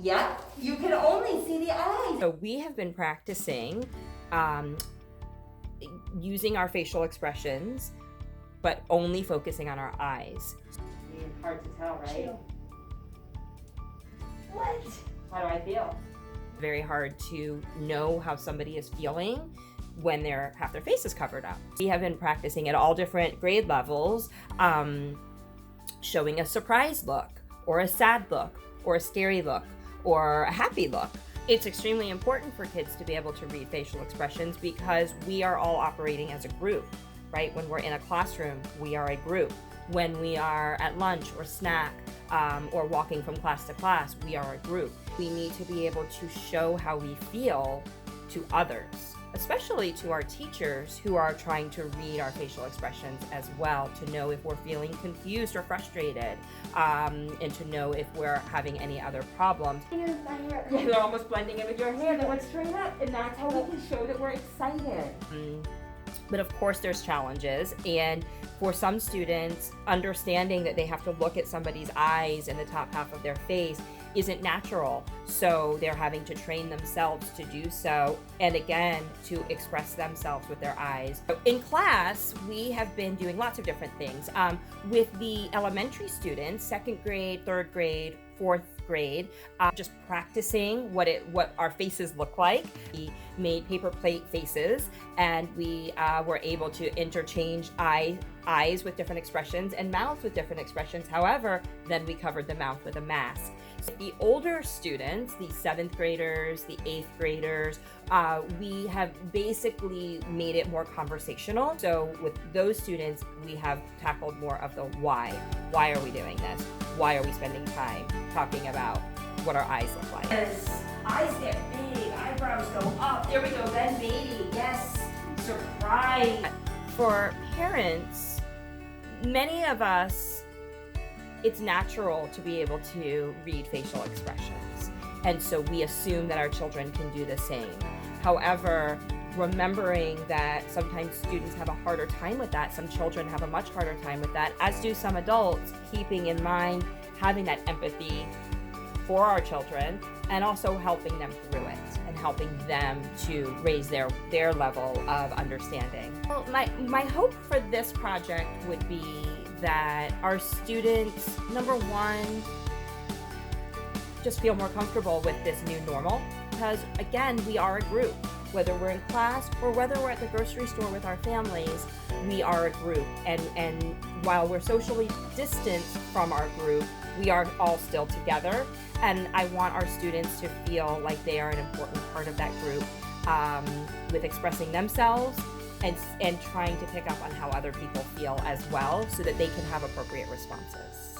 Yep, you can only see the eyes. So we have been practicing using our facial expressions, but only focusing on our eyes. Hard to tell, right? Chill. What? How do I feel? Very hard to know how somebody is feeling when they're half their face is covered up. We have been practicing at all different grade levels, showing a surprised look, or a sad look, or a scary look, or a happy look. It's extremely important for kids to be able to read facial expressions because we are all operating as a group, right? When we're in a classroom, we are a group. When we are at lunch or snack or walking from class to class, we are a group. We need to be able to show how we feel to others, especially to our teachers who are trying to read our facial expressions as well, to know if we're feeling confused or frustrated, and to know if we're having any other problems. Yeah, they're almost blending in with your hair. They went straight up, and that's how we can show that we're excited. But of course there's challenges, and for some students, understanding that they have to look at somebody's eyes and the top half of their face isn't natural, so they're having to train themselves to do so, and again, to express themselves with their eyes. In class, we have been doing lots of different things. With the elementary students, 2nd grade, 3rd grade, 4th grade, just practicing what our faces look like. We made paper plate faces, and we were able to interchange eyes with different expressions and mouths with different expressions. However, then we covered the mouth with a mask. The older students, the 7th graders, the 8th graders, we have basically made it more conversational. So with those students, we have tackled more of the why. Why are we doing this? Why are we spending time talking about what our eyes look like? Yes, eyes get big, eyebrows go up. There we go, then baby, yes, surprise. For parents, many of us, it's natural to be able to read facial expressions. And so we assume that our children can do the same. However, remembering that sometimes students have a harder time with that, some children have a much harder time with that, as do some adults, keeping in mind having that empathy for our children and also helping them through it and helping them to raise their level of understanding. Well, my hope for this project would be that our students, number one, just feel more comfortable with this new normal, because again, we are a group. Whether we're in class or whether we're at the grocery store with our families, we are a group. And while we're socially distanced from our group, we are all still together. And I want our students to feel like they are an important part of that group, with expressing themselves and trying to pick up on how other people feel as well, so that they can have appropriate responses.